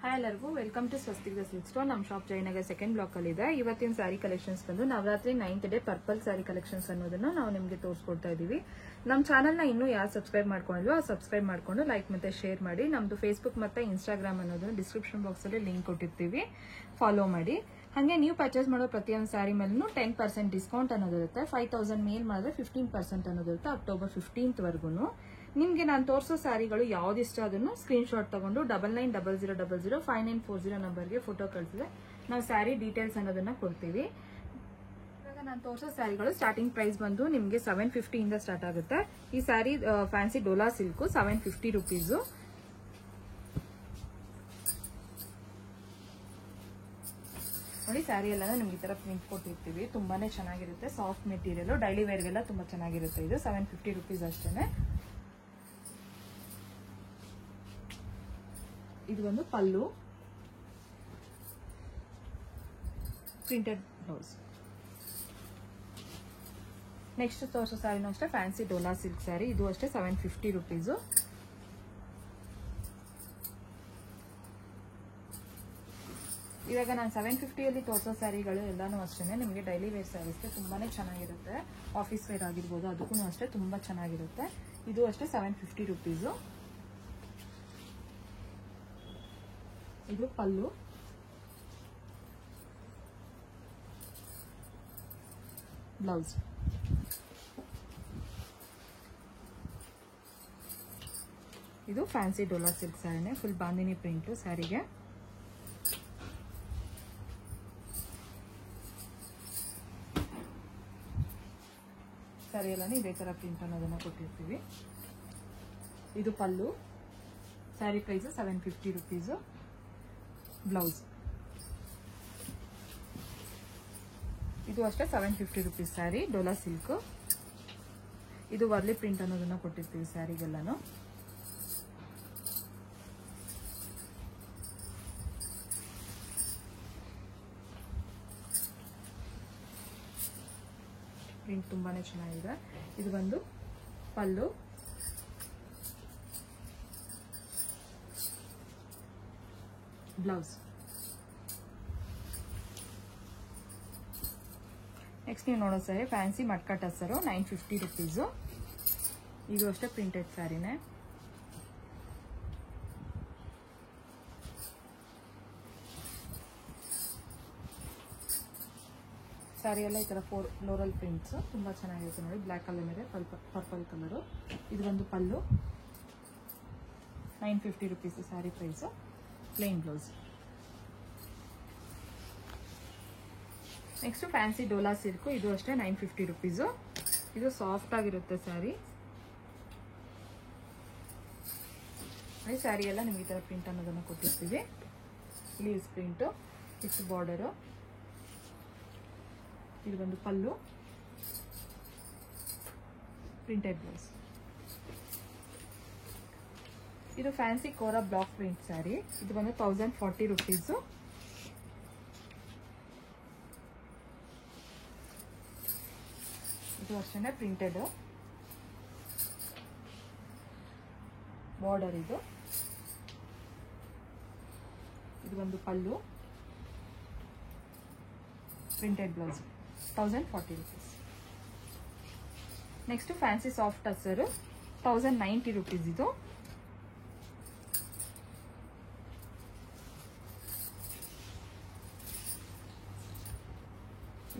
Hi ಎಲ್ಲರಿಗೂ welcome to Swastik the silk store. ನಮ್ಮ shop Jayanagar second block ಅಲ್ಲಿ ಇದೆ. ಇವತ್ತಿನ ಸ್ಯಾರಿ ಕಲೆಕ್ಷನ್ಸ್ ಬಂದು Navaratri 9th day purple sari collections ಅನ್ನೋದನ್ನ ನಾವು ನಿಮಗೆ ತೋರಿಸ್ಕೊಡ್ತಾ ಇದೀವಿ. ನಮ್ಮ ಚಾನಲ್ ನ ಇನ್ನೂ ಯಾರು ಸಬ್ಸ್ಕ್ರೈಬ್ ಮಾಡ್ಕೊಂಡಿಲ್ವೋ ಆ ಸಬ್ಸ್ಕ್ರೈಬ್ ಮಾಡ್ಕೊಂಡು ಲೈಕ್ ಮತ್ತೆ ಶೇರ್ ಮಾಡಿ. ನಮ್ದು ಫೇಸ್ಬುಕ್ ಮತ್ತೆ ಇನ್ಸ್ಟಾಗ್ರಾಮ್ ಅನ್ನೋದನ್ನ ಡಿಸ್ಕ್ರಿಪ್ಷನ್ ಬಾಕ್ಸ್ ಅಲ್ಲಿ ಲಿಂಕ್ ಕೊಟ್ಟಿರ್ತೀವಿ, ಫಾಲೋ ಮಾಡಿ. ಹಾಗೆ ನೀವು ಪರ್ಚೇಸ್ ಮಾಡೋ ಪ್ರತಿಯೊಂದು ಸ್ಯಾರಿ ಮೇಲೂ 10% ಡಿಸ್ಕೌಂಟ್ ಅನ್ನೋದಿರುತ್ತೆ. 5000 ಮೇಲ್ ಮಾಡಿದ್ರೆ 15% ಅನ್ನೋದಿರುತ್ತೆ ಅಕ್ಟೋಬರ್ 15th ವರೆಗೂ. ನಿಮ್ಗೆ ನಾನು ತೋರಿಸೋ ಸ್ಯಾರಿಗಳು ಯಾವ್ದಿಷ್ಟ ಅದನ್ನು ಸ್ಕ್ರೀನ್ ಶಾಟ್ ತಗೊಂಡು 9900005940 ನಂಬರ್ಗೆ ಫೋಟೋ ಕಳಿಸಿದ್ರೆ ನಾವು ಸ್ಯಾರಿ ಡೀಟೇಲ್ಸ್ ಅನ್ನೋದನ್ನ ಕೊಡ್ತೀವಿ. ಇವಾಗ ನಾನು ತೋರಿಸೋ ಸ್ಯಾರಿಗಳು ಸ್ಟಾರ್ಟಿಂಗ್ ಪ್ರೈಸ್ ಬಂದು ನಿಮ್ಗೆ 750 ಇಂದ ಸ್ಟಾರ್ಟ್ ಆಗುತ್ತೆ. ಈ sari fancy Dola silk 750 rupees. ನೋಡಿ, ಸ್ಯಾರಿ ಎಲ್ಲ ನಿಮ್ಗೆ ಈ ತರ ಪ್ರಿಂಟ್ ಕೊಟ್ಟಿರ್ತೀವಿ. ತುಂಬಾನೇ ಚೆನ್ನಾಗಿರುತ್ತೆ, ಸಾಫ್ಟ್ ಮೆಟೀರಿಯಲ್, ಡೈಲಿ ವೇರ್ಗೆಲ್ಲ ತುಂಬಾ ಚೆನ್ನಾಗಿರುತ್ತೆ. ಇದು 750 ರುಪೀಸ್ ಅಷ್ಟೇನೆ. ಇದು ಒಂದು ಪಲ್ಲು, ಪ್ರಿಂಟೆಡ್ ಬ್ಲೌಸ್. ನೆಕ್ಸ್ಟ್ ತೋರಿಸೋ ಸ್ಯಾರಿನೂ ಅಷ್ಟೇ ಫ್ಯಾನ್ಸಿ ಡೋಲಾ ಸಿಲ್ಕ್ ಸ್ಯಾರಿ. ಇದು ಅಷ್ಟೇ 750 ರುಪೀಸ್. ಇವಾಗ ನಾನು 750 ತೋರಿಸೋ ಸ್ಯಾರಿಗಳು ಎಲ್ಲಾನು ಅಷ್ಟೇ ನಿಮಗೆ ಡೈಲಿ ವೇರ್ ಸ್ಯಾರೀಸ್ಗೆ ತುಂಬಾನೇ ಚೆನ್ನಾಗಿರುತ್ತೆ. ಆಫೀಸ್ ವೇರ್ ಆಗಿರ್ಬೋದು, ಅದಕ್ಕೂ ಅಷ್ಟೇ ತುಂಬಾ ಚೆನ್ನಾಗಿರುತ್ತೆ. ಇದು ಅಷ್ಟೇ 750 ರುಪೀಸ್. ಇದು ಪಲ್ಲು, ಬ್ಲೌಸ್. ಇದು ಫ್ಯಾನ್ಸಿ ಡೋಲಾ ಸಿಲ್ಕ್ ಸ್ಯಾರಿನೇ, ಫುಲ್ ಬಾಂದಿನಿ ಪ್ರಿಂಟ್ ಸ್ಯಾರಿಗೆ. ಸ್ಯಾರಿ ಎಲ್ಲ ಇದೇ ತರ ಪ್ರಿಂಟ್ ಅನ್ನೋದನ್ನ ಕೊಟ್ಟಿರ್ತೀವಿ. ಇದು pallu, sari price 750 rupees. Blouse ಇದು ಅಷ್ಟೇ 750 ರುಪೀಸ್ ಸ್ಯಾರಿ ಡೋಲಾ ಸಿಲ್ಕ್. ಇದು ವರ್ಲಿ ಪ್ರಿಂಟ್ ಅನ್ನೋದನ್ನ ಕೊಟ್ಟಿರ್ತೀವಿ ಸ್ಯಾರಿಗೆಲ್ಲಾನು. ಪ್ರಿಂಟ್ ತುಂಬಾನೇ ಚೆನ್ನಾಗಿದೆ. ಇದು ಬಂದು ಪಲ್ಲು, ಬ್ಲೌಸ್. ನೆಕ್ಸ್ಟ್ ನೀವು ನೋಡೋ ಸ್ಯಾರಿ ಫ್ಯಾನ್ಸಿ ಮಟ್ಕಾ ಟಸ್ಸರು 950 ರುಪೀಸ್. ಇದು ಅಷ್ಟೇ ಪ್ರಿಂಟೆಡ್ ಸ್ಯಾರಿನೇ. ಸ್ಯಾರಿ ಎಲ್ಲ ಈ ತರ ಫ್ಲೋರಲ್ ಪ್ರಿಂಟ್ಸ್ ತುಂಬಾ ಚೆನ್ನಾಗಿರುತ್ತೆ. ನೋಡಿ, ಬ್ಲ್ಯಾಕ್ ಕಲರ್ ಮೇಲೆ ಪರ್ಪಲ್ ಕಲರು. ಇದು ಒಂದು pallu, 950 rupees sari price. Plain blouse. Next fancy Dola silk. ಇದು ಅಷ್ಟೇ 950 ರುಪೀಸ್. ಇದು ಸಾಫ್ಟ್ ಆಗಿರುತ್ತೆ ಸ್ಯಾರಿ. ಈ ಸ್ಯಾರಿ ಎಲ್ಲ ನಿಮ್ಗೆ ಈ ತರ ಪ್ರಿಂಟ್ ಅನ್ನೋದನ್ನ ಕೊಟ್ಟಿರ್ತೀವಿ. Leaves print, it's border. ಇದು ಒಂದು ಪಲ್ಲು, ಪ್ರಿಂಟೆಡ್ ಬ್ಲೌಸ್. ಇದು ಫ್ಯಾನ್ಸಿ ಕೋರಾ ಬ್ಲಾಕ್ ಪ್ರಿಂಟ್ ಸ್ಯಾರಿ. ಇದು ಬಂದು 1040 ರುಪೀಸ್. ಇದು ಅಷ್ಟೇ ಪ್ರಿಂಟೆಡ್ ಬಾರ್ಡರ್. ಇದು ಒಂದು pallu, printed blouse, 1040 rupees. Next fancy soft tussar 1090 rupees.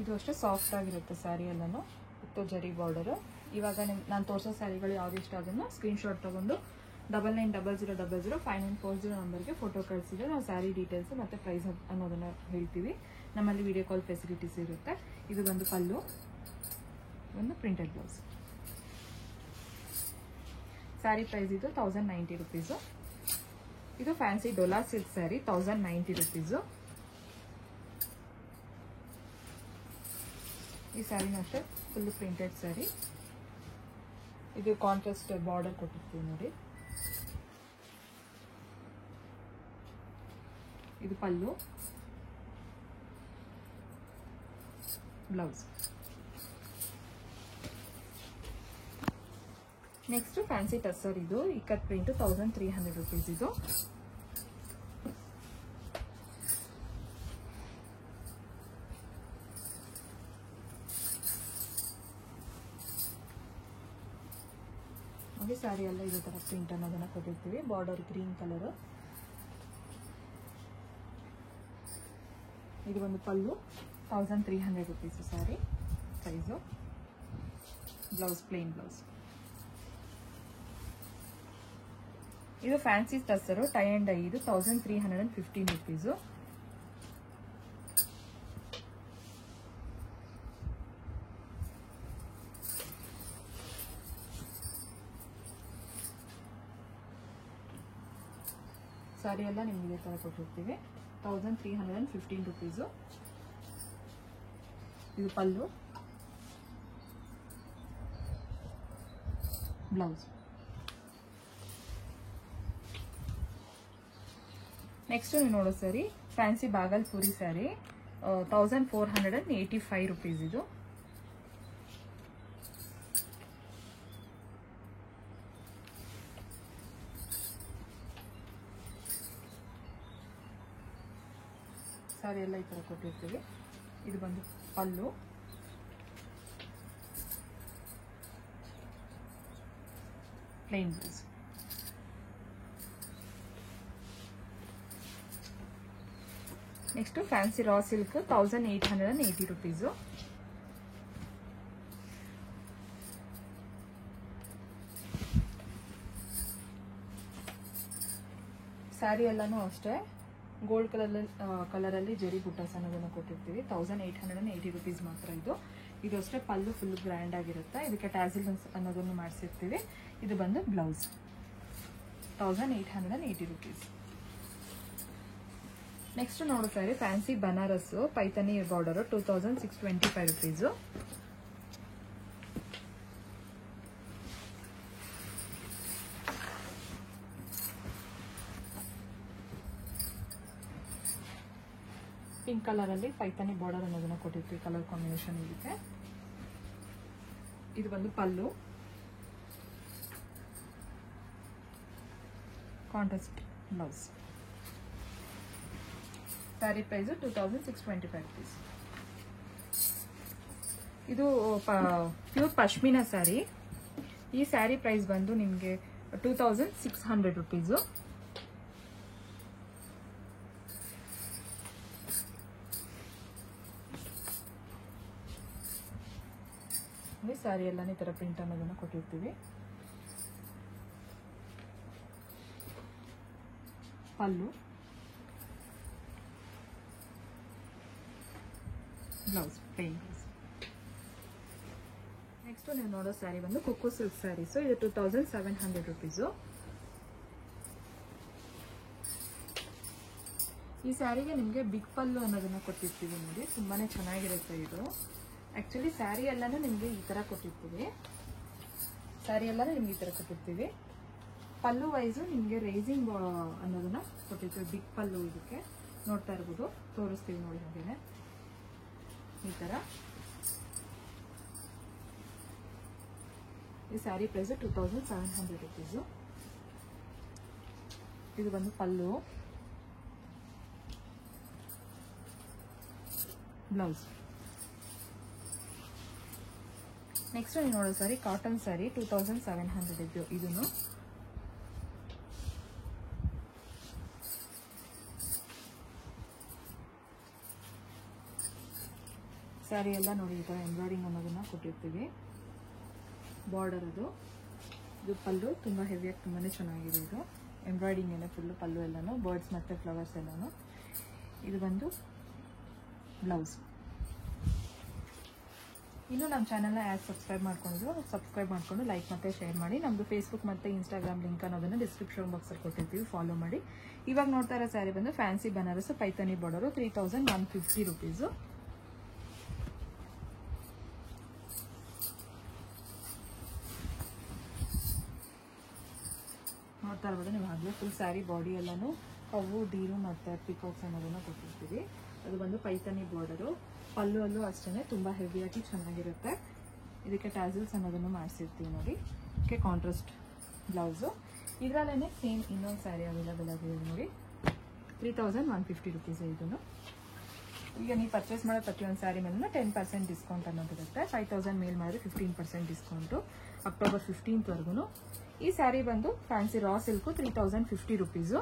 ಇದು ಅಷ್ಟೇ ಸಾಫ್ಟ್ ಆಗಿರುತ್ತೆ ಸ್ಯಾರಿ ಎಲ್ಲಾನು, ವಿತ್ ಜರಿ ಬಾರ್ಡರ್. ಇವಾಗ ನಾನು ತೋರಿಸೋ ಸ್ಯಾರಿಗಳು ಯಾವ್ದು ಇಷ್ಟ ಅದನ್ನು ಸ್ಕ್ರೀನ್ ಶಾಟ್ ತಗೊಂಡು 9900005940 ನಂಬರ್ಗೆ ಫೋಟೋ ಕಳಿಸಿದ್ರೆ ನಾವು ಸ್ಯಾರಿ ಡೀಟೇಲ್ಸ್ ಮತ್ತೆ ಪ್ರೈಸ್ ಅನ್ನೋದನ್ನ ಹೇಳ್ತೀವಿ. ನಮ್ಮಲ್ಲಿ ವಿಡಿಯೋ ಕಾಲ್ ಫೆಸಿಲಿಟೀಸ್ ಇರುತ್ತೆ. ಇದು ಒಂದು ಪಲ್ಲು, ಒಂದು ಪ್ರಿಂಟೆಡ್ ಬ್ಲೌಸ್. ಸ್ಯಾರಿ ಪ್ರೈಸ್ ಇದು 1090 ರುಪೀಸ್. ಇದು fancy Dola silk sari 1090 rupees. ಈ ಸ್ಯಾರಿನೂ ಅಷ್ಟೇ ಫುಲ್ ಪ್ರಿಂಟೆಡ್ ಸ್ಯಾರಿ. ಇದು ಕಾಂಟ್ರಾಸ್ಟ್ ಬಾರ್ಡರ್ ಕೊಟ್ಟಿರ್ತೀವಿ ನೋಡಿ. ಇದು pallu, blouse. Next fancy tussar ಇದು ಇಕತ್ ಪ್ರಿಂಟ್ 1300 ರೂಪೀಸ್ ಇದು. ನೋಡಿ ಸ್ಯಾರಿ ಎಲ್ಲ ಇದೇ ಥರ ಪ್ರಿಂಟ್ ಅನ್ನೋದನ್ನು ಕೊಟ್ಟಿರ್ತೀವಿ. Border green colour. ಇದು ಒಂದು ಪಲ್ಲು 1300 rupees sari size. Blouse plain blouse. ಇದು ಫ್ಯಾನ್ಸಿ ಟಸ್ಸರು ಟೈ ಅಂಡ್ ಡೈ. ಇದು 1315 ರುಪೀಸು. ಸಾರಿ ಎಲ್ಲ ನಿಮ್ಗೆ ಇದೇ ಥರ ಕೊಟ್ಟಿರ್ತೀವಿ. 1315 ರುಪೀಸು. ಇದು ಪಲ್ಲು, ಬ್ಲೌಸ್. ನೆಕ್ಸ್ಟ್ ನೀವು ನೋಡೋ ಸ್ಯಾರಿ ಫ್ಯಾನ್ಸಿ ಬಾಗಲ್ಪುರಿ ಸ್ಯಾರಿ 1485 ರುಪೀಸ್. ಇದು ಸಾರಿ ಎಲ್ಲ ಈ ಥರ ಕೊಟ್ಟಿರ್ತೀವಿ. ಇದು ಬಂದು pallu, plain blouse. Next fancy raw silk 1880 rupees. Sari ಎಲ್ಲಾನು ಅಷ್ಟೇ ಗೋಲ್ಡ್ ಕಲರಲ್ಲಿ ಜರಿ ಬುಟ್ಟಾಸ್ ಅನ್ನೋದನ್ನು ಕೊಟ್ಟಿರ್ತೀವಿ. 1880 ರುಪೀಸ್ ಮಾತ್ರ ಇದು. ಇದು ಅಷ್ಟೇ ಪಲ್ಲು ಫುಲ್ ಗ್ರ್ಯಾಂಡ್ ಆಗಿರುತ್ತೆ. ಇದಕ್ಕೆ ಟ್ಯಾಸಿಲ್ಸ್ ಅನ್ನೋದನ್ನು ಮಾಡಿಸಿರ್ತೀವಿ. ಇದು ಬಂದು ಬ್ಲೌಸ್ 1880 ರುಪೀಸ್. ನೆಕ್ಸ್ಟ್ ನೋಡೋ sari fancy Banaras Paithani border 2625 rupees. Pink colour ಅಲ್ಲಿ ಪೈಥಾನಿ ಬಾರ್ಡರ್ ಅನ್ನೋದನ್ನ ಕೊಟ್ಟಿರ್ತೀವಿ. ಕಲರ್ ಕಾಂಬಿನೇಷನ್ ಇದಕ್ಕೆ. ಇದು ಬಂದು pallu, contrast blouse. Sari price 2625 rupees. ಇದು ಪ್ಯೂರ್ ಪಶ್ಮಿನಾ ಸ್ಯಾರಿ. ಈ ಸ್ಯಾರಿ ಪ್ರೈಸ್ ಬಂದು ನಿಮಗೆ 2600 ರುಪೀಸು. ಸ್ಯಾರಿ ಎಲ್ಲ ಈ ತರ ಪ್ರಿಂಟ್ ಅನ್ನೋದನ್ನ ಕೊಟ್ಟಿರ್ತೀವಿ. ಪಲ್ಲು, ಬ್ಲೌಸ್ ಪ್ಲೇನ್ ಬ್ಲೌಸ್. ನೆಕ್ಸ್ಟ್ ನೀವು ನೋಡೋ ಸ್ಯಾರಿ ಬಂದು ಕೊಕ್ಕೋ ಸಿಲ್ಕ್ ಸ್ಯಾರೀಸ್. ಇದು 2700 ರುಪೀಸು. ಈ ಸ್ಯಾರಿಗೆ ನಿಮಗೆ ಬಿಗ್ ಪಲ್ಲು ಅನ್ನೋದನ್ನ ಕೊಟ್ಟಿರ್ತೀವಿ ನೋಡಿ. ತುಂಬಾನೇ ಚೆನ್ನಾಗಿರುತ್ತೆ ಇದು. ಆಕ್ಚುಲಿ ಸ್ಯಾರಿ ಎಲ್ಲಾನು ನಿಮಗೆ ಈ ತರ ಕೊಟ್ಟಿರ್ತೀವಿ. ಪಲ್ಲು ವೈಸು ನಿಮಗೆ ರೈಸಿಂಗ್ ಅನ್ನೋದನ್ನ ಕೊಟ್ಟಿರ್ತೀವಿ. ಬಿಗ್ ಪಲ್ಲು ಇದಕ್ಕೆ ನೋಡ್ತಾ ಇರ್ಬೋದು. ತೋರಿಸ್ತೀವಿ ನೋಡಿ ಹಾಗೇನೆ ಈ ತರ. ಈ ಸ್ಯಾರಿ ಪ್ರೈಸ್ 2700 ರುಪೀಸು. ಇದು ಬಂದು ಪಲ್ಲು, ಬ್ಲೌಸ್. ನೆಕ್ಸ್ಟ್ ನೀವು ನೋಡೋ ಸ್ಯಾರಿ ಕಾಟನ್ ಸ್ಯಾರಿ 2700 ಇದು. ಇದನ್ನು ಸ್ಯಾರಿ ಎಲ್ಲ ನೋಡಿ ಈ ತರ ಎಂಬ್ರಾಯ್ಡಿಂಗ್ ಅನ್ನೋದನ್ನ ಕೊಟ್ಟಿರ್ತೀವಿ. ಬಾರ್ಡರ್ ಅದು. ಇದು ಪಲ್ಲು ತುಂಬಾ ಹೆವಿಯಾಗಿ ತುಂಬಾನೇ ಚೆನ್ನಾಗಿದೆ. ಇದು ಎಂಬ್ರಾಯ್ಡಿಂಗ್ ಎಲ್ಲ ಫುಲ್ಲು ಪಲ್ಲು ಎಲ್ಲಾನು ಬರ್ಡ್ಸ್ ಮತ್ತೆ ಫ್ಲವರ್ಸ್ ಎಲ್ಲಾನು. ಇದು ಬಂದು ಬ್ಲೌಸ್. ಇನ್ನು ನಮ್ಮ ಚಾನಲ್ನ ಯಾರು ಸಬ್ಸ್ಕ್ರೈಬ್ ಮಾಡ್ಕೊಂಡು ಲೈಕ್ ಮತ್ತು ಶೇರ್ ಮಾಡಿ. ನಮ್ಮದು ಫೇಸ್ಬುಕ್ ಮತ್ತು ಇನ್ಸ್ಟಾಗ್ರಾಮ್ ಲಿಂಕ್ ಅನ್ನೋದನ್ನು ಡಿಸ್ಕ್ರಿಪ್ಷನ್ ಬಾಕ್ಸಲ್ಲಿ ಕೊಟ್ಟಿರ್ತೀವಿ, ಫಾಲೋ ಮಾಡಿ. ಇವಾಗ ನೋಡ್ತಾ ಇರೋ ಸ್ಯಾರಿ ಬಂದು ಫ್ಯಾನ್ಸಿ ಬನಾರಸ್ ಪೈಥಾನಿ ಬಾರ್ಡರು 3150 ರುಪೀಸು. ನೋಡ್ತಾ ಇರ್ಬೋದು ನೀವು. ಆಗಲೇ ಫುಲ್ ಸ್ಯಾರಿ ಬಾಡಿ ಎಲ್ಲಾನು ಕವ್ವು, ಡೀರು ಮತ್ತು ಪಿಕಾಕ್ಸ್ ಅನ್ನೋದನ್ನು ಕೊಟ್ಟಿರ್ತೀವಿ. ಅದು ಬಂದು ಪೈಥಾನಿ ಬಾರ್ಡರು. ಪಲ್ಲು ಅಲ್ಲೂ ಅಷ್ಟೇ ತುಂಬ ಹೆವಿಯಾಗಿ ಚೆನ್ನಾಗಿರುತ್ತೆ. ಇದಕ್ಕೆ ಟ್ಯಾಸಲ್ಸ್ ಅನ್ನೋದನ್ನು ಮಾಡಿಸಿರ್ತೀವಿ ನೋಡಿ. ಇದಕ್ಕೆ ಕಾಂಟ್ರಾಸ್ಟ್ ಬ್ಲೌಸು. ಇದರಲ್ಲೇ ಸೇಮ್ ಇನ್ನೊಂದು ಸ್ಯಾರಿ ಅವೈಲೇಬಲ್ ಆಗಿದೆ ನೋಡಿ. 3150 ರುಪೀಸ್ ಇದನ್ನು. ಈಗ ನೀವು ಪರ್ಚೇಸ್ ಮಾಡೋ ಪ್ರತಿಯೊಂದು ಸ್ಯಾರಿ ಮೇಲೆ 10% ಡಿಸ್ಕೌಂಟ್ ಅನ್ನೋದಿರುತ್ತೆ. 5000 ಮೇಲ್ ಮಾಡಿದ್ರೆ 15% ಡಿಸ್ಕೌಂಟು ಅಕ್ಟೋಬರ್ 15th ವರೆಗೂ. ಈ ಸ್ಯಾರಿ ಬಂದು fancy raw silk 3050 rupees.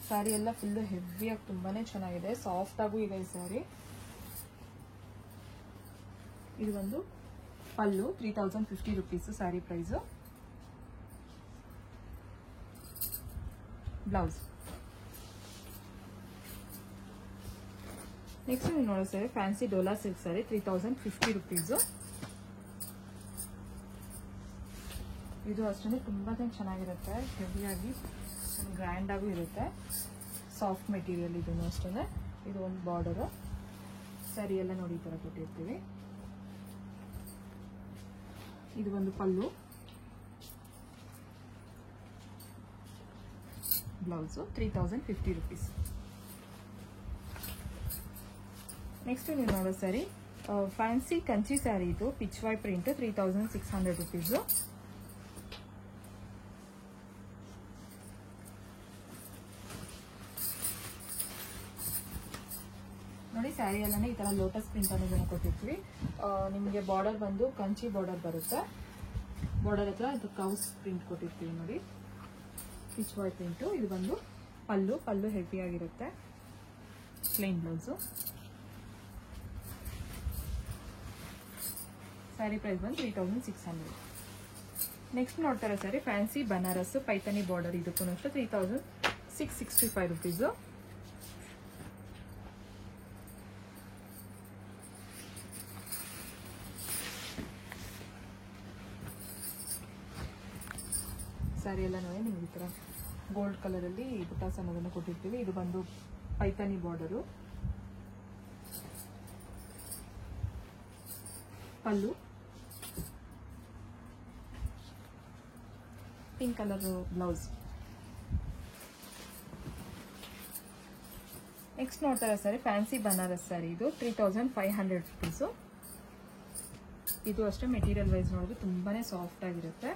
Sari ಎಲ್ಲ ಫುಲ್ ಹೆವಿಯಾಗಿ ತುಂಬಾನೇ ಚೆನ್ನಾಗಿದೆ, ಸಾಫ್ಟ್ ಆಗು ಇದೆ ಈ ಸ್ಯಾರಿ. ಇದು ಒಂದು ಪಲ್ಲು 3050 rupees sari price. Blouse. Next ನೀವು ನೋಡೋ sari fancy Dola silk sari 3050 rupees. ಇದು ಅಷ್ಟೇ ತುಂಬಾನೇ ಚೆನ್ನಾಗಿರುತ್ತೆ, ಹೆವಿಯಾಗಿ ಗ್ರ್ಯಾಂಡ್ ಆಗೂ ಇರುತ್ತೆ, ಸಾಫ್ಟ್ ಮೆಟೀರಿಯಲ್ ಇದೂ ಅಷ್ಟೇ. ಇದು ಒಂದು ಬಾರ್ಡರು. ಸ್ಯಾರಿ ಎಲ್ಲ ನೋಡಿ ಈ ಥರ ಕೊಟ್ಟಿರ್ತೀವಿ. ಇದು ಒಂದು ಪಲ್ಲು, ಬ್ಲೌಸು 3050 ರೂಪೀಸ್. ನೆಕ್ಸ್ಟ್ ನೀವು ನೋಡೋ ಸ್ಯಾರಿ ಫ್ಯಾನ್ಸಿ ಕಂಚಿ ಸ್ಯಾರಿ, ಇದು ಪಿಚ್ ವೈ ಪ್ರಿಂಟ್ 3600 ರೂಪೀಸು. ನೋಡಿ ಸ್ಯಾರಿ ಎಲ್ಲನೇ ಈ ತರ ಲೋಟಸ್ ಪ್ರಿಂಟ್ ಅನ್ನೋದನ್ನ ಕೊಟ್ಟಿರ್ತೀವಿ. ನಿಮಗೆ ಬಾರ್ಡರ್ ಬಂದು ಕಂಚಿ ಬಾರ್ಡರ್ ಬರುತ್ತೆ, ಬಾರ್ಡರ್ ಹತ್ರ ಇದು ಕೌಸ್ ಪ್ರಿಂಟ್ ಕೊಟ್ಟಿರ್ತೀವಿ ನೋಡಿ, ಪಿಚ್ ವೈ ಪ್ರಿಂಟು. ಇದು ಬಂದು ಪಲ್ಲು, ಪಲ್ಲು ಹೆವಿ ಆಗಿರುತ್ತೆ, ಪ್ಲೇನ್ ಬ್ಲೌಸು. ಸ್ಯಾರಿ ಪ್ರೈಸ್ ಬಂದು 3600. ನೆಕ್ಸ್ಟ್ ನೋಡ್ತಾರೆ ಸ್ಯಾರಿ ಫ್ಯಾನ್ಸಿ ಬನಾರಸ್ ಪೈತನಿ ಬಾರ್ಡರ್, ಇದಕ್ಕೂ ಅಷ್ಟು 3665 ರೂಪೀಸು. ಸ್ಯಾರಿ ಎಲ್ಲ ನೋಡಿ ನಿಮ್ಗೆ ಈ ಥರ ಗೋಲ್ಡ್ ಕಲರಲ್ಲಿ ಬುಟಾಸ್ ಅನ್ನೋದನ್ನು ಕೊಟ್ಟಿರ್ತೀವಿ. ಇದು ಬಂದು ಪೈತಾನಿ ಬಾರ್ಡರು, ಪಲ್ಲು, ಪಿಂಕ್ ಕಲರ್ ಬ್ಲೌಸ್. ನೆಕ್ಸ್ಟ್ ನೋಡ್ತಾರೆ ಸ್ಯಾರಿ ಫ್ಯಾನ್ಸಿ ಬನಾರಸ್ ಸ್ಯಾರಿ, ಇದು 3500 ರೂಪೀಸು. ಇದು ಅಷ್ಟೇ ಮೆಟೀರಿಯಲ್ ವೈಸ್ ನೋಡಿದ್ರೆ ತುಂಬಾನೇ ಸಾಫ್ಟ್ ಆಗಿರುತ್ತೆ.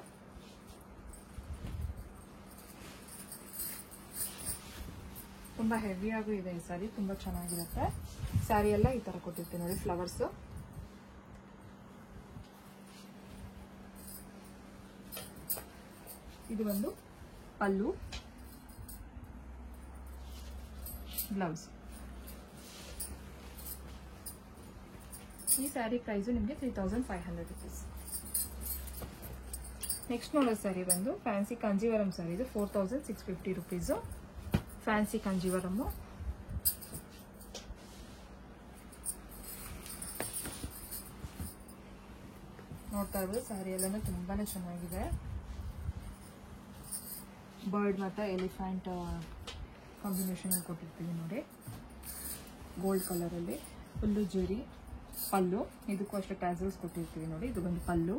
ತುಂಬಾ ಹೆವಿಯಾಗೂ ಇದೆ ಈ ಸ್ಯಾರಿ, ತುಂಬಾ ಚೆನ್ನಾಗಿರುತ್ತೆ. ಸ್ಯಾರಿ ಎಲ್ಲ ಈ ತರ ಕೊಟ್ಟಿರ್ತೀವಿ ನೋಡಿ, ಫ್ಲವರ್ಸ್. ಇದು ಒಂದು ಪಲ್ಲು, ಬ್ಲೌಸ್. ಈ ಸ್ಯಾರಿ ಪ್ರೈಸು ನಿಮಗೆ 3500 ರೂಪೀಸ್. ನೆಕ್ಸ್ಟ್ ನೋಡೋ ಸ್ಯಾರಿ ಬಂದು ಫ್ಯಾನ್ಸಿ ಕಾಂಜೀವರಂ ಸ್ಯಾರಿ, ಇದು 4650 ರೂಪೀಸು. ಫ್ಯಾನ್ಸಿ ಕಾಂಜೀವರಮ್ಮು. ನೋಡ್ತಾ ಇರ್ಬೋದು ಸ್ಯಾರಿ ಎಲ್ಲನೂ ತುಂಬಾನೇ ಚೆನ್ನಾಗಿದೆ. ಬರ್ಡ್ ಮತ್ತು ಎಲಿಫೆಂಟ್ ಕಾಂಬಿನೇಷನ್ ಕೊಟ್ಟಿರ್ತೀವಿ ನೋಡಿ, ಗೋಲ್ಡ್ ಕಲರಲ್ಲಿ. ಫುಲ್ಲು ಜರಿ ಪಲ್ಲು, ಇದಕ್ಕೂ ಅಷ್ಟೇ ಟ್ಯಾಸಲ್ಸ್ ಕೊಟ್ಟಿರ್ತೀವಿ ನೋಡಿ. ಇದು ಬಂದು ಪಲ್ಲು,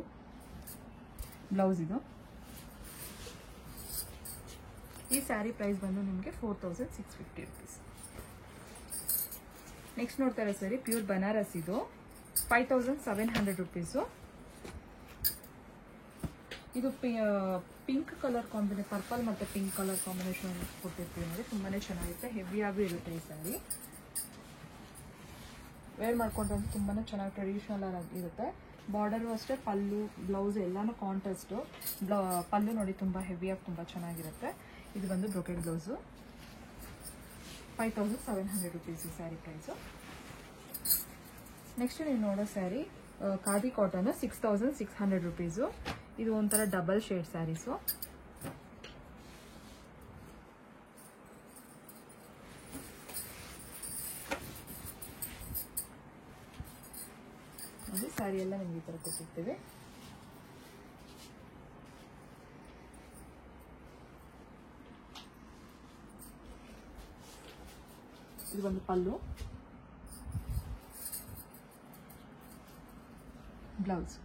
ಬ್ಲೌಸ್. ಇದು ಈ ಸ್ಯಾರಿ ಪ್ರೈಸ್ ಬಂದು ನಿಮಗೆ 4650 ರೂಪೀಸ್. ನೆಕ್ಸ್ಟ್ ನೋಡ್ತಾರೆ ಸ್ಯಾರಿ ಪ್ಯೂರ್ ಬನಾರಸ್, ಇದು 5700 ರೂಪೀಸು. ಇದು ಪಿಂಕ್ ಕಲರ್ ಕಾಂಬಿನೇಷನ್, ಪರ್ಪಲ್ ಮತ್ತು ಪಿಂಕ್ ಕಲರ್ ಕಾಂಬಿನೇಷನ್ ಕೊಟ್ಟಿರ್ತೀವಿ ನೋಡಿ, ತುಂಬಾನೇ ಚೆನ್ನಾಗಿರುತ್ತೆ, ಹೆವಿಯಾಗೂ ಇರುತ್ತೆ ಈ ಸ್ಯಾರಿ. ವೇರ್ ಮಾಡ್ಕೊಂಡ್ರೆ ತುಂಬಾನೇ ಚೆನ್ನಾಗಿ ಟ್ರೆಡಿಷನಲ್ ಆಗಿರುತ್ತೆ. ಬಾರ್ಡರು ಅಷ್ಟೇ, ಪಲ್ಲು ಬ್ಲೌಸ್ ಎಲ್ಲಾನು ಕಾಂಟ್ರಾಸ್ಟು. ಪಲ್ಲು ನೋಡಿ ತುಂಬ ಹೆವಿಯಾಗಿ ತುಂಬ ಚೆನ್ನಾಗಿರುತ್ತೆ. ಇದು ಬಂದು brocade blouse, 5700 rupees sari price. Next ನೀವು ನೋಡೋ ಸ್ಯಾರಿ ಖಾದಿ ಕಾಟನ್ 6600 ರೂಪೀಸು. ಇದು ಒಂಥರ ಡಬಲ್ ಶೇಡ್ ಸ್ಯಾರೀಸು. ಅದು ಸ್ಯಾರಿ ಎಲ್ಲ ನಿಮ್ಗೆ ಈ ಥರ ಕೊಟ್ಟಿರ್ತೀವಿ. ಇದು ಒಂದು ಪಲ್ಲು, ಬ್ಲೌಸ್.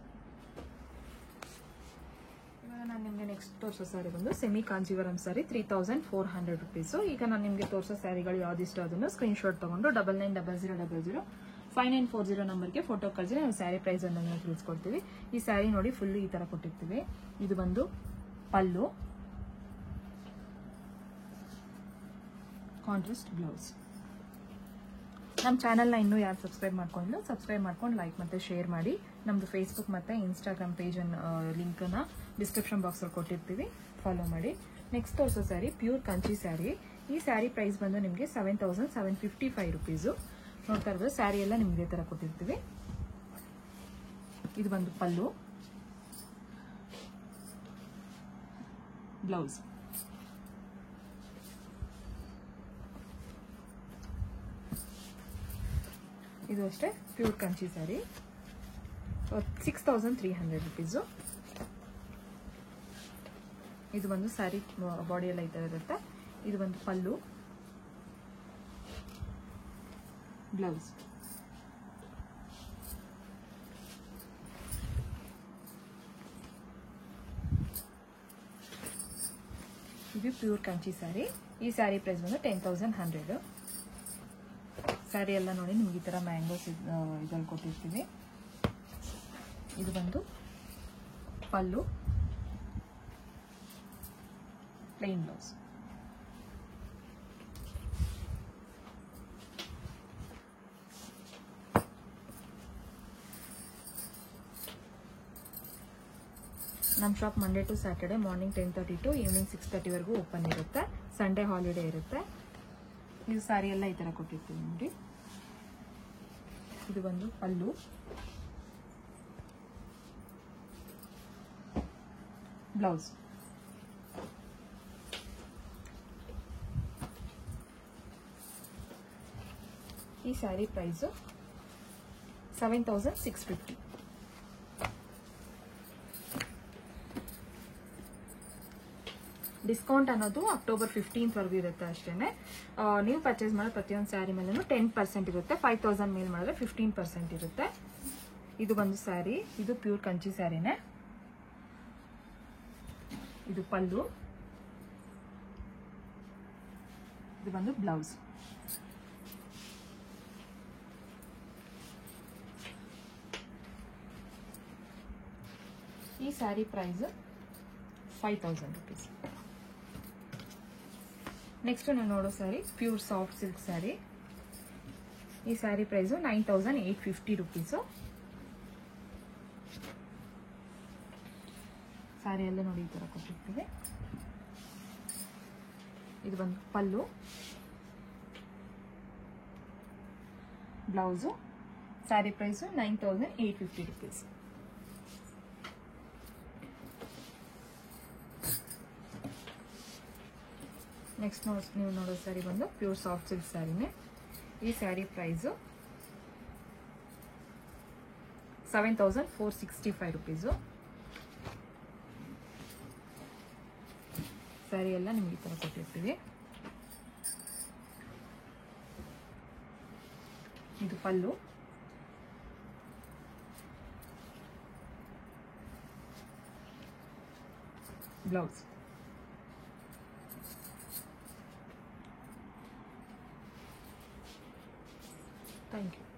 ಇವಾಗ ನಾನು ನಿಮಗೆ ನೆಕ್ಸ್ಟ್ ತೋರಿಸೋ ಸ್ಯಾರಿ ಬಂದು ಸೆಮಿ ಕಾಂಜೀವರಂ ಸ್ಯಾರಿ 3400 ರೂಪೀಸು. ಈಗ ನಾನು ನಿಮಗೆ ತೋರಿಸೋ ಸ್ಯಾರಿಗಳು ಯಾವ್ದಿಷ್ಟ ಅದನ್ನು ಸ್ಕ್ರೀನ್ಶಾಟ್ ತಗೊಂಡು 9900005940 ನಂಬರ್ಗೆ ಫೋಟೋ ಕಳಿಸಿ ನಾವು ಸ್ಯಾರಿ ಪ್ರೈಸ್ ಅನ್ನು ತಿಳಿಸ್ಕೊಡ್ತೀವಿ. ಈ ಸ್ಯಾರಿ ನೋಡಿ ಫುಲ್ ಈ ತರ ಕೊಟ್ಟಿರ್ತೀವಿ. ಇದು ಬಂದು ಪಲ್ಲು, ಕಾಂಟ್ರಾಸ್ಟ್ ಬ್ಲೌಸ್. ನಮ್ಮ ಚಾನಲ್ನ ಇನ್ನೂ ಯಾರು ಸಬ್ಸ್ಕ್ರೈಬ್ ಮಾಡ್ಕೊಂಡಿಲ್ಲ ಸಬ್ಸ್ಕ್ರೈಬ್ ಮಾಡ್ಕೊಂಡು ಲೈಕ್ ಮತ್ತು ಶೇರ್ ಮಾಡಿ. ನಮ್ಮದು ಫೇಸ್ಬುಕ್ ಮತ್ತು ಇನ್ಸ್ಟಾಗ್ರಾಮ್ ಪೇಜನ್ನು ಲಿಂಕನ್ನು ಡಿಸ್ಕ್ರಿಪ್ಷನ್ ಬಾಕ್ಸಲ್ಲಿ ಕೊಟ್ಟಿರ್ತೀವಿ, ಫಾಲೋ ಮಾಡಿ. ನೆಕ್ಸ್ಟ್ ತೋರಿಸೋ ಸ್ಯಾರಿ ಪ್ಯೂರ್ ಕಂಚಿ ಸ್ಯಾರಿ. ಈ ಸ್ಯಾರಿ ಪ್ರೈಸ್ ಬಂದು ನಿಮಗೆ 7,755 ರುಪೀಸು. ನೋಡ್ತಾ ಇರ್ಬೋದು ಸ್ಯಾರಿ ಎಲ್ಲ ನಿಮಗೆ ಥರ ಕೊಟ್ಟಿರ್ತೀವಿ. ಇದು ಬಂದು ಪಲ್ಲು, ಬ್ಲೌಸ್. ಇದು ಅಷ್ಟೇ ಪ್ಯೂರ್ ಕಂಚಿ ಸ್ಯಾರಿ, 6,300 ರುಪೀಸು. ಇದು ಬಂದು ಸ್ಯಾರಿ ಬಾಡಿ ಎಲ್ಲ ಈ ಥರ ಇರುತ್ತೆ. ಇದು ಬಂದು ಪಲ್ಲು, ಬ್ಲೌಸ್. ಇದು ಪ್ಯೂರ್ ಕಂಚಿ ಸ್ಯಾರಿ. ಈ ಸ್ಯಾರಿ ಪ್ರೈಸ್ ಬಂದು 10,100. ಸ್ಯಾರಿ ಎಲ್ಲ ನೋಡಿ ನಿಮ್ಗೆ ಈ ಥರ ಮ್ಯಾಂಗೋಸ್ ಇದ್ರಲ್ಲಿ ಕೊಟ್ಟಿರ್ತೀವಿ. ಇದು ಬಂದು ಪಲ್ಲು, ಪ್ಲೇನ್ ಬ್ಲೌಸ್. ನಮ್ಮ shop Monday to Saturday morning 10:30 to evening 6:30ವರೆಗೂ ಓಪನ್ ಇರುತ್ತೆ. ಸಂಡೇ ಹಾಲಿಡೇ ಇರುತ್ತೆ. ಇದು ಸ್ಯಾರಿ ಎಲ್ಲ ಈ ಥರ ಕೊಟ್ಟಿರ್ತೀವಿ ನೋಡಿ. ಇದು ಬಂದು ಪಲ್ಲು, ಬ್ಲೌಸ್. ಈ ಸ್ಯಾರಿ ಪ್ರೈಸು 7,650. ಡಿಸ್ಕೌಂಟ್ ಅನ್ನೋದು ಅಕ್ಟೋಬರ್ 15th ವರೆಗೂ ಇರುತ್ತೆ ಅಷ್ಟೇ. ನೀವು ಪರ್ಚೇಸ್ ಮಾಡೋ ಪ್ರತಿಯೊಂದು ಸ್ಯಾರಿ ಮೇಲೂ 10% ಇರುತ್ತೆ. 5,000 ಮೇಲ್ ಮಾಡಿದ್ರೆ 15% ಇರುತ್ತೆ. ಇದು ಬಂದು ಸ್ಯಾರಿ, ಇದು ಪ್ಯೂರ್ ಕಂಚಿ ಸ್ಯಾರಿನೇ. ಇದು ಪಲ್ಲು, ಇದು ಬಂದು ಬ್ಲೌಸ್. ಈ ಸ್ಯಾರಿ ಪ್ರೈಸ್ 5,000 ರುಪೀಸ್. ನೆಕ್ಸ್ಟ್ ನಾವು ನೋಡೋ sari pure soft silk sari. ಈ ಸ್ಯಾರಿ ಪ್ರೈಸು 9,850 ರುಪೀಸು. ಸ್ಯಾರಿ ಎಲ್ಲ ನೋಡಿ ಈ ಥರ ಕೊಟ್ಟಿರ್ತೀವಿ. ಇದು ಬಂದು pallu, blouse. Sari price 9,850 rupees. Next ನೀವು ನೋಡೋ ಸ್ಯಾರಿ ಬಂದು ಪ್ಯೂರ್ ಸಾಫ್ಟ್ ಸಿಲ್ಕ್ ಸ್ಯಾರಿನೇ. ಈ ಸ್ಯಾರಿ ಪ್ರೈಸು 7,465 ರುಪೀಸು. ಸ್ಯಾರಿ ಎಲ್ಲ ನಿಮ್ಗೆ ಈ ಥರ ಕೊಟ್ಟಿರ್ತೀವಿ. ಇದು ಪಲ್ಲು, ಬ್ಲೌಸ್. Thank you.